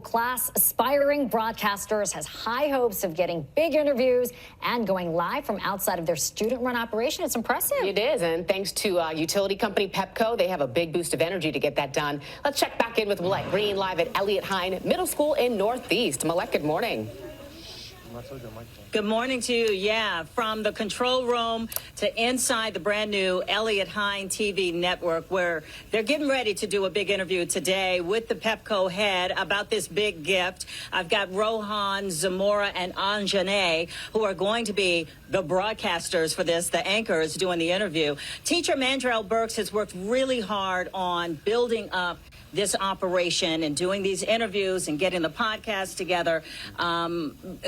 class aspiring broadcasters has high hopes of getting big interviews and going live from outside of their student-run operation. It's impressive. It is, and thanks to utility company Pepco, they have a big boost of energy to get that done. Let's check back in with Molette Green live at Eliot Hine Middle School in Northeast. Molette, good morning. Good morning to you. Yeah, from the control room to inside the brand new Eliot Hine TV network, where they're getting ready to do a big interview today with the Pepco head about this big gift. I've got Rohan, Zamora, and Anjane, who are going to be the broadcasters for this, the anchors doing the interview. Teacher Mandrell Birks has worked really hard on building up this operation and doing these interviews and getting the podcast together.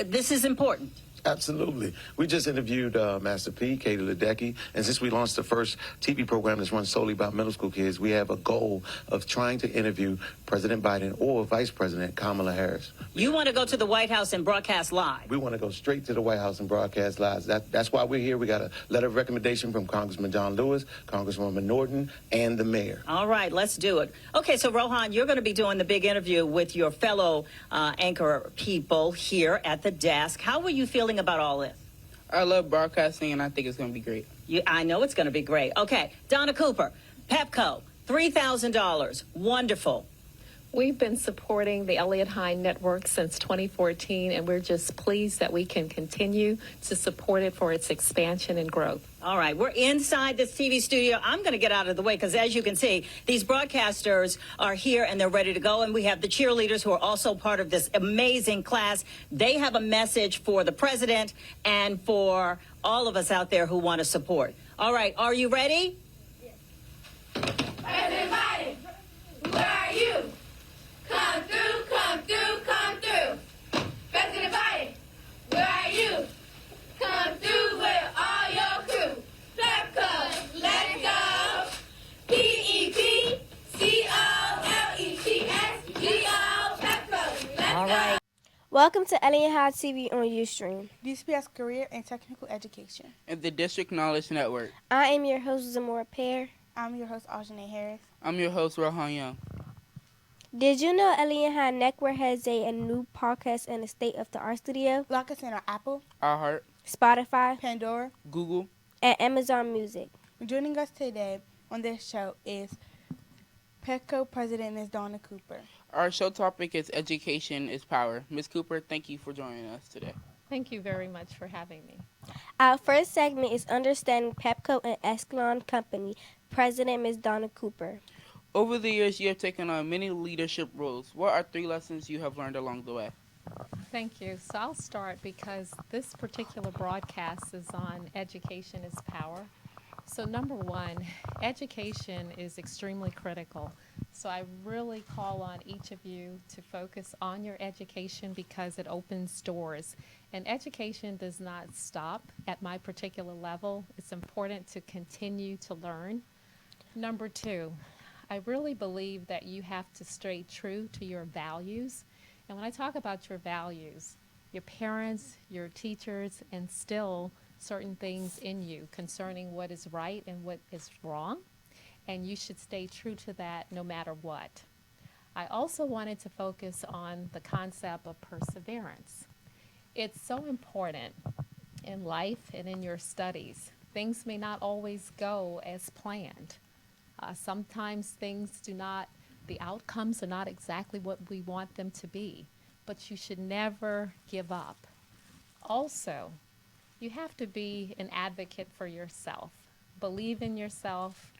This is important. Absolutely. We just interviewed Master P, Katie Ledecky, and since we launched the first TV program that's run solely about middle school kids, we have a goal of trying to interview President Biden or Vice President Kamala Harris. You want to go to the White House and broadcast live? We want to go straight to the White House and broadcast live. That's why we're here. We got a letter of recommendation from Congressman John Lewis, Congresswoman Norton, and the mayor. All right, let's do it. Okay, so Rohan, you're going to be doing the big interview with your fellow anchor people here at the desk. How were you feeling about all this? I love broadcasting, and I think it's going to be great. I know it's going to be great. Okay, Donna Cooper, Pepco, $3,000. Wonderful. We've been supporting the Eliot Hine Network since 2014, and we're just pleased that we can continue to support it for its expansion and growth. All right, we're inside this TV studio. I'm going to get out of the way because, as you can see, these broadcasters are here and they're ready to go. And we have the cheerleaders who are also part of this amazing class. They have a message for the president and for all of us out there who want to support. All right, are you ready? Yes. President Biden, where are you? Come through, come through, come through. President Biden, where are you? Come through with all your crew. Pepco, let's go. P-E-P-C-O-L-E-T-S-G-O, Pepco, let's All right. go. Welcome to Eliot Hine TV on Ustream. DCPS Career and Technical Education. And the District Knowledge Network. I am your host, Zamora Pear. I'm your host, Aljanae Harris. I'm your host, Rohan Young. Did you know Eliot Hine Network has a new podcast in the state-of-the-art studio? Like us in on Apple, iHeart, Spotify, Pandora, Google, and Amazon Music. Joining us today on this show is Pepco President Ms. Donna Cooper. Our show topic is Education is Power. Ms. Cooper, thank you for joining us today. Thank you very much for having me. Our first segment is Understanding Pepco and Escalon Company. President Ms. Donna Cooper. Over the years, you have taken on many leadership roles. What are 3 lessons you have learned along the way? Thank you. So I'll start because this particular broadcast is on Education is Power. So number 1, education is extremely critical. So I really call on each of you to focus on your education because it opens doors. And education does not stop at my particular level. It's important to continue to learn. Number 2, I really believe that you have to stay true to your values. And when I talk about your values, your parents, your teachers instill certain things in you concerning what is right and what is wrong. And you should stay true to that no matter what. I also wanted to focus on the concept of perseverance. It's so important in life and in your studies. Things may not always go as planned. Sometimes things the outcomes are not exactly what we want them to be, but you should never give up. Also, you have to be an advocate for yourself. Believe in yourself,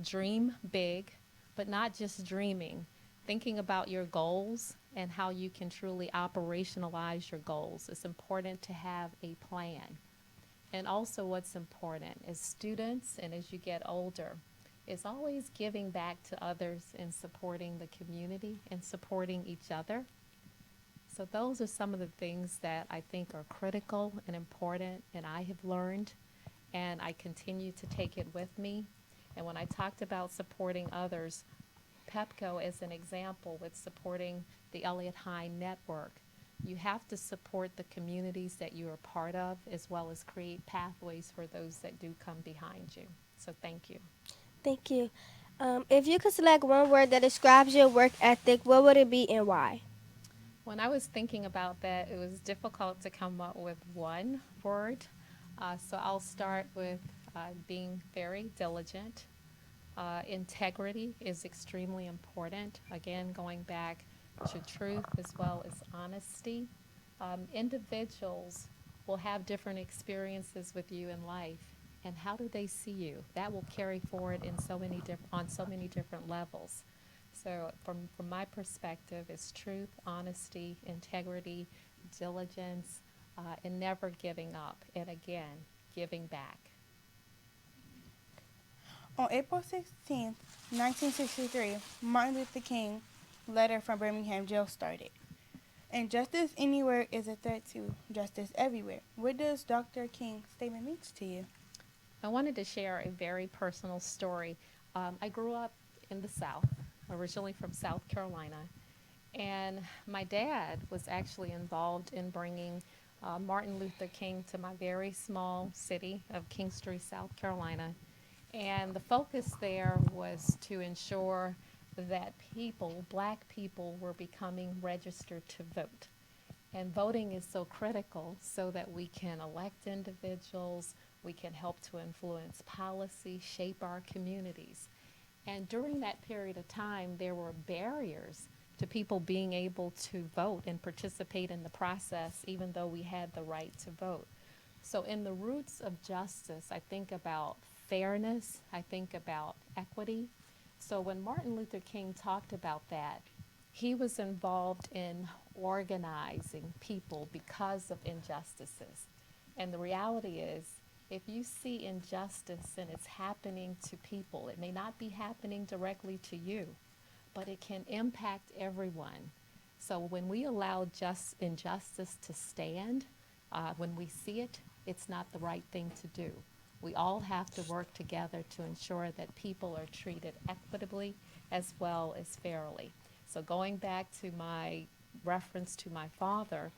dream big, but not just dreaming, thinking about your goals and how you can truly operationalize your goals. It's important to have a plan. And also what's important as students and as you get older, is always giving back to others and supporting the community and supporting each other. So those are some of the things that I think are critical and important and I have learned and I continue to take it with me. And when I talked about supporting others, Pepco is an example with supporting the Eliot Hine Network. You have to support the communities that you are part of as well as create pathways for those that do come behind you. So thank you. Thank you. If you could select one word that describes your work ethic, what would it be and why? When I was thinking about that, it was difficult to come up with one word. So I'll start with being very diligent. Integrity is extremely important. Again, going back to truth as well as honesty. Individuals will have different experiences with you in life, and how do they see you? That will carry forward in on so many different levels. So from my perspective, it's truth, honesty, integrity, diligence, and never giving up. And again, giving back. On April 16, 1963, Martin Luther King letter from Birmingham jail started. Injustice anywhere is a threat to justice everywhere. What does Dr. King's statement mean to you? I wanted to share a very personal story. I grew up in the South, originally from South Carolina, and my dad was actually involved in bringing Martin Luther King to my very small city of Kingstree, South Carolina. And the focus there was to ensure that black people, were becoming registered to vote. And voting is so critical so that we can elect individuals, we can help to influence policy, shape our communities. And during that period of time, there were barriers to people being able to vote and participate in the process, even though we had the right to vote. So in the roots of justice, I think about fairness, I think about equity. So when Martin Luther King talked about that, he was involved in organizing people because of injustices. And the reality is, if you see injustice and it's happening to people, it may not be happening directly to you, but it can impact everyone. So when we allow injustice to stand, when we see it, it's not the right thing to do. We all have to work together to ensure that people are treated equitably as well as fairly. So going back to my reference to my father,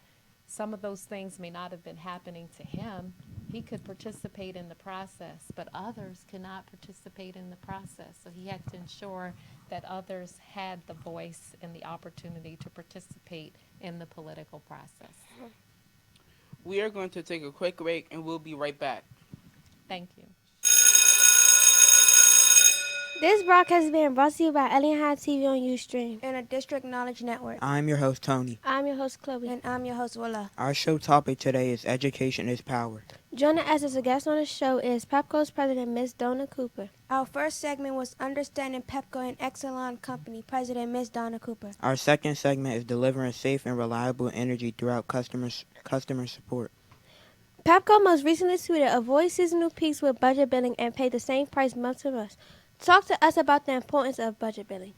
some of those things may not have been happening to him. He could participate in the process, but others cannot participate in the process. So he had to ensure that others had the voice and the opportunity to participate in the political process. We are going to take a quick break and we'll be right back. Thank you. This broadcast is being brought to you by Eliot Hine TV on Ustream And a District Knowledge Network. I'm your host, Tony. I'm your host, Chloe. And I'm your host, Willa. Our show topic today is Education is Power. Joining us as a guest on the show is Pepco's president, Ms. Donna Cooper. Our first segment was Understanding Pepco and Exelon Company, President Ms. Donna Cooper. Our second segment is Delivering Safe and Reliable Energy throughout customer support. Pepco most recently tweeted, avoid seasonal peaks with budget billing and pay the same price month to month. Talk to us about the importance of budget billing.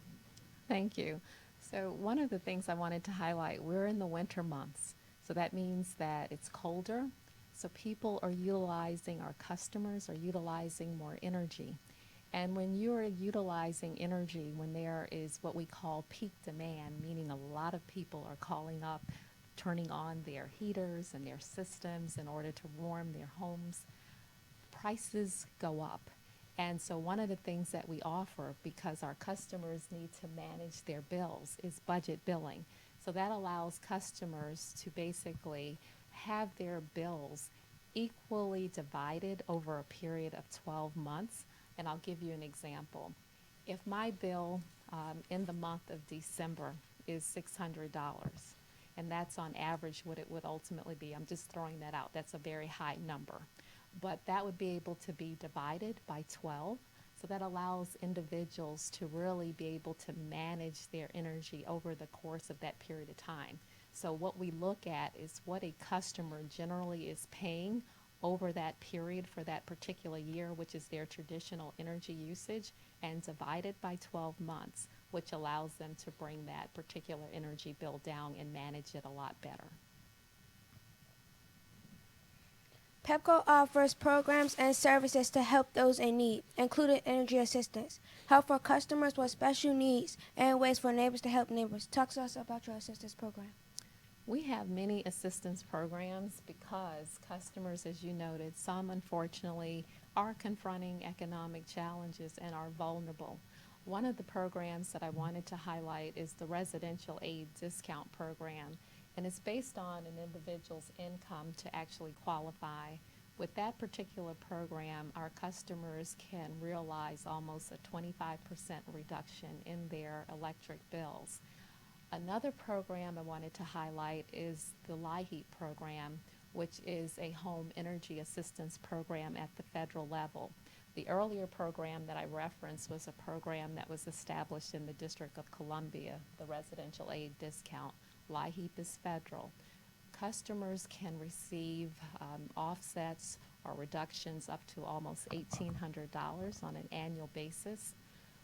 Thank you. So one of the things I wanted to highlight, we're in the winter months. So that means that it's colder. So people are utilizing, our customers are utilizing more energy. And when you're utilizing energy, when there is what we call peak demand, meaning a lot of people are calling up, turning on their heaters and their systems in order to warm their homes, prices go up. And so one of the things that we offer, because our customers need to manage their bills, is budget billing. So that allows customers to basically have their bills equally divided over a period of 12 months. And I'll give you an example. If my bill in the month of December is $600, and that's on average what it would ultimately be, I'm just throwing that out. That's a very high number. But that would be able to be divided by 12. So that allows individuals to really be able to manage their energy over the course of that period of time. So what we look at is what a customer generally is paying over that period for that particular year, which is their traditional energy usage, and divided by 12 months, which allows them to bring that particular energy bill down and manage it a lot better. Pepco offers programs and services to help those in need, including energy assistance, help for customers with special needs, and ways for neighbors to help neighbors. Talk to us about your assistance program. We have many assistance programs because customers, as you noted, some unfortunately are confronting economic challenges and are vulnerable. One of the programs that I wanted to highlight is the Residential Aid Discount Program, and it's based on an individual's income to actually qualify. With that particular program, our customers can realize almost a 25% reduction in their electric bills. Another program I wanted to highlight is the LIHEAP program, which is a home energy assistance program at the federal level. The earlier program that I referenced was a program that was established in the District of Columbia, the Residential Aid Discount. LIHEAP is federal. Customers can receive offsets or reductions up to almost $1,800 on an annual basis.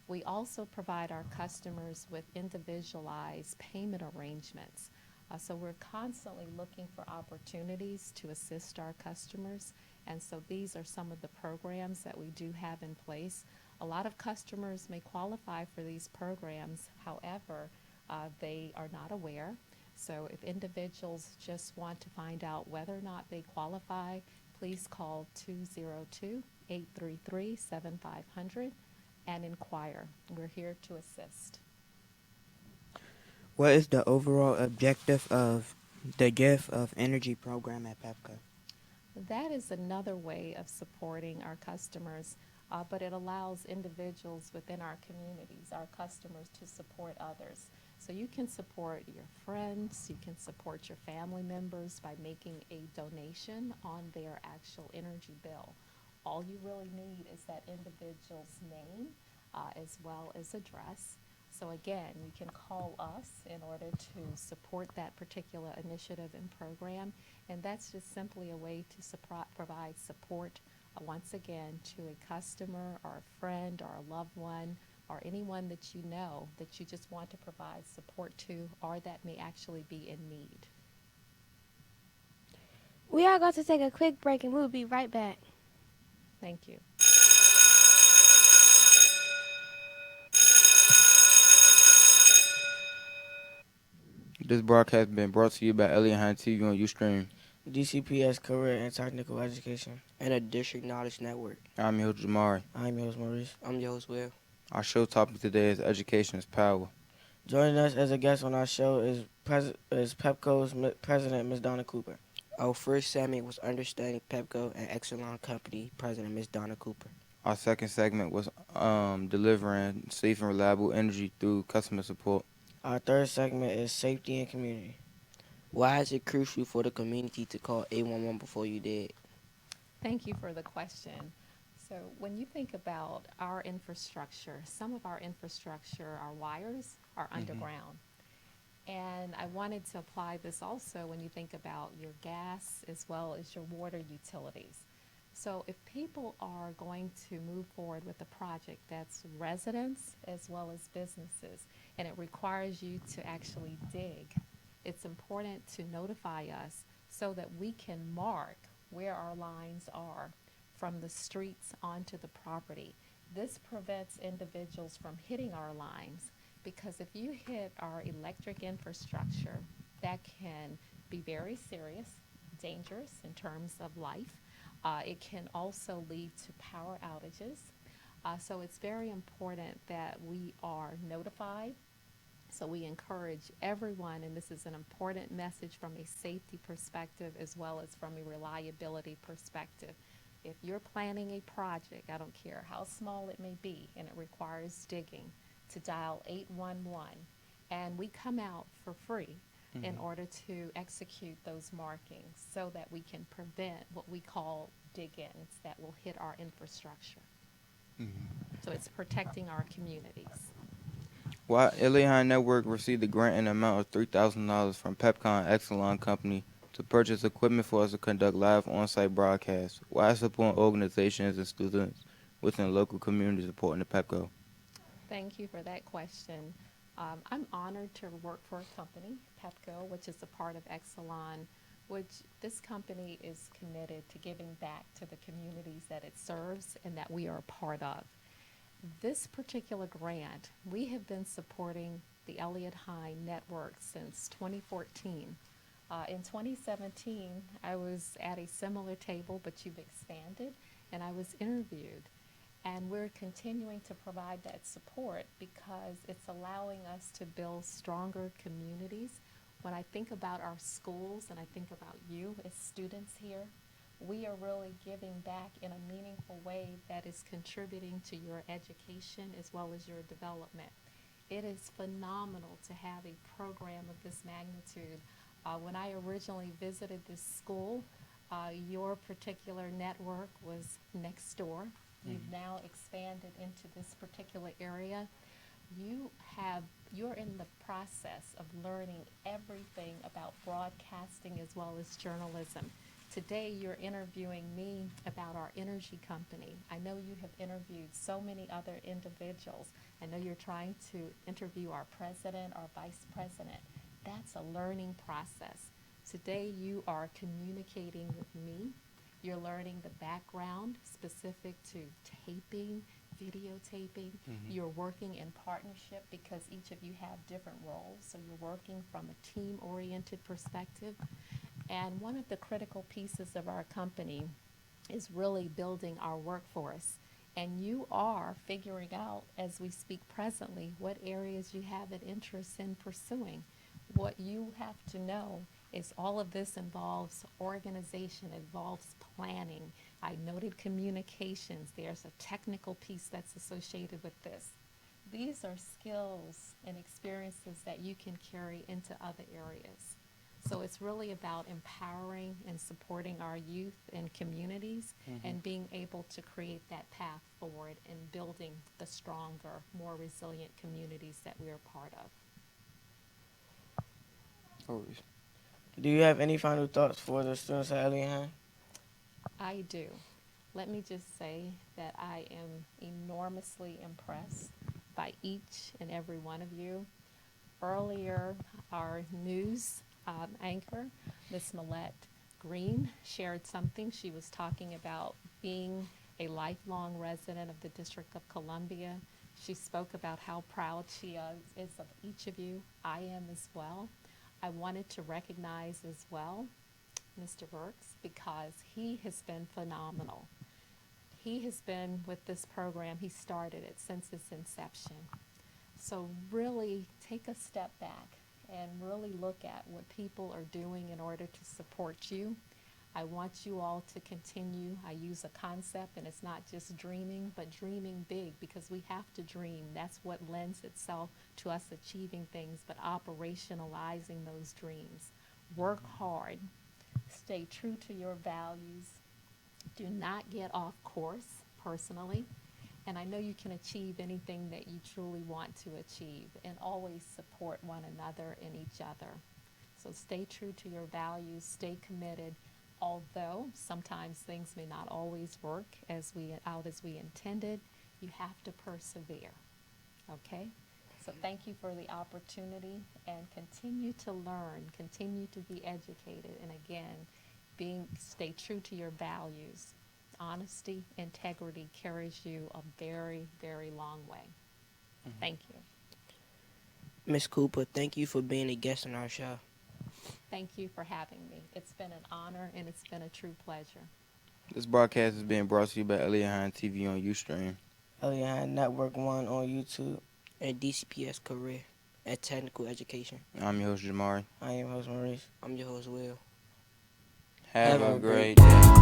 We also provide our customers with individualized payment arrangements. So we're constantly looking for opportunities to assist our customers, and so these are some of the programs that we do have in place. A lot of customers may qualify for these programs, however, they are not aware. So if individuals just want to find out whether or not they qualify, please call 202-833-7500 and inquire. We're here to assist. What is the overall objective of the Gift of Energy program at Pepco? That is another way of supporting our customers, but it allows individuals within our communities, our customers, to support others. So you can support your friends, you can support your family members by making a donation on their actual energy bill. All you really need is that individual's name as well as address. So again, you can call us in order to support that particular initiative and program, and that's just simply a way to provide support once again to a customer or a friend or a loved one or anyone that you know that you just want to provide support to or that may actually be in need. We are going to take a quick break and we'll be right back. Thank you. This broadcast has been brought to you by Eliot Hine TV on Ustream, DCPS Career and Technical Education, and a District Knowledge Network. I'm your host, Jamari. I'm your host, Maurice. I'm your host, Will. Our show topic today is Education is Power. Joining us as a guest on our show is Pepco's President, Ms. Donna Cooper. Our first segment was Understanding Pepco and Exelon Company President, Ms. Donna Cooper. Our second segment was delivering safe and reliable energy through customer support. Our third segment is Safety and Community. Why is it crucial for the community to call 811 before you did? Thank you for the question. So when you think about our infrastructure, some of our infrastructure, our wires are underground. And I wanted to apply this also when you think about your gas as well as your water utilities. So if people are going to move forward with a project that's residents as well as businesses, and it requires you to actually dig, it's important to notify us so that we can mark where our lines are from the streets onto the property. This prevents individuals from hitting our lines, because if you hit our electric infrastructure, that can be very serious, dangerous in terms of life. It can also lead to power outages. So it's very important that we are notified. So we encourage everyone, and this is an important message from a safety perspective as well as from a reliability perspective. If you're planning a project, I don't care how small it may be, and it requires digging, to dial 811, and we come out for free in order to execute those markings so that we can prevent what we call dig-ins that will hit our infrastructure. So it's protecting our communities. While Eliot Hine Network received a grant in the amount of $3,000 from Pepco and Exelon Company to purchase equipment for us to conduct live on-site broadcasts, why support organizations and students within local communities supporting the Pepco? Thank you for that question. I'm honored to work for a company, Pepco, which is a part of Exelon, which this company is committed to giving back to the communities that it serves and that we are a part of. This particular grant, we have been supporting the Eliot Hine Network since 2014. In 2017, I was at a similar table, but you've expanded, and I was interviewed. And we're continuing to provide that support because it's allowing us to build stronger communities. When I think about our schools and I think about you as students here, we are really giving back in a meaningful way that is contributing to your education as well as your development. It is phenomenal to have a program of this magnitude. When I originally visited this school, your particular network was next door. You've now expanded into this particular area. You're in the process of learning everything about broadcasting as well as journalism. Today you're interviewing me about our energy company. I know you have interviewed so many other individuals. I know you're trying to interview our president, our vice president. That's a learning process. Today you are communicating with me. You're learning the background specific to taping, videotaping. You're working in partnership because each of you have different roles. So you're working from a team-oriented perspective. And one of the critical pieces of our company is really building our workforce. And you are figuring out, as we speak presently, what areas you have an interest in pursuing. What you have to know is all of this involves organization, involves planning. I noted communications. There's a technical piece that's associated with this. These are skills and experiences that you can carry into other areas. So it's really about empowering and supporting our youth and communities and being able to create that path forward and building the stronger, more resilient communities that we are part of. Do you have any final thoughts for the students at Eliot Hine? I do. Let me just say that I am enormously impressed by each and every one of you. Earlier, our news anchor, Miss Molette Green, shared something. She was talking about being a lifelong resident of the District of Columbia. She spoke about how proud she is of each of you. I am as well. I wanted to recognize as well Mr. Birks because he has been phenomenal. He has been with this program. He started it since its inception. So really take a step back and really look at what people are doing in order to support you. I want you all to continue. I use a concept, and it's not just dreaming, but dreaming big, because we have to dream. That's what lends itself to us achieving things, but operationalizing those dreams. Work hard. Stay true to your values. Do not get off course personally. And I know you can achieve anything that you truly want to achieve, and always support one another and each other. So stay true to your values, stay committed. Although sometimes things may not always work as we intended, you have to persevere, okay? So thank you for the opportunity, and continue to learn, continue to be educated, and again, stay true to your values. Honesty, integrity carries you a very, very long way. Thank you. Ms. Cooper, thank you for being a guest on our show. Thank you for having me. It's been an honor, and it's been a true pleasure. This broadcast is being brought to you by Eliot Hine TV on Ustream, Eliot Hine Network 1 on YouTube, and DCPS Career at Technical Education. I'm your host, Jamari. I am host Maurice. I'm your host, Will. Have a great day.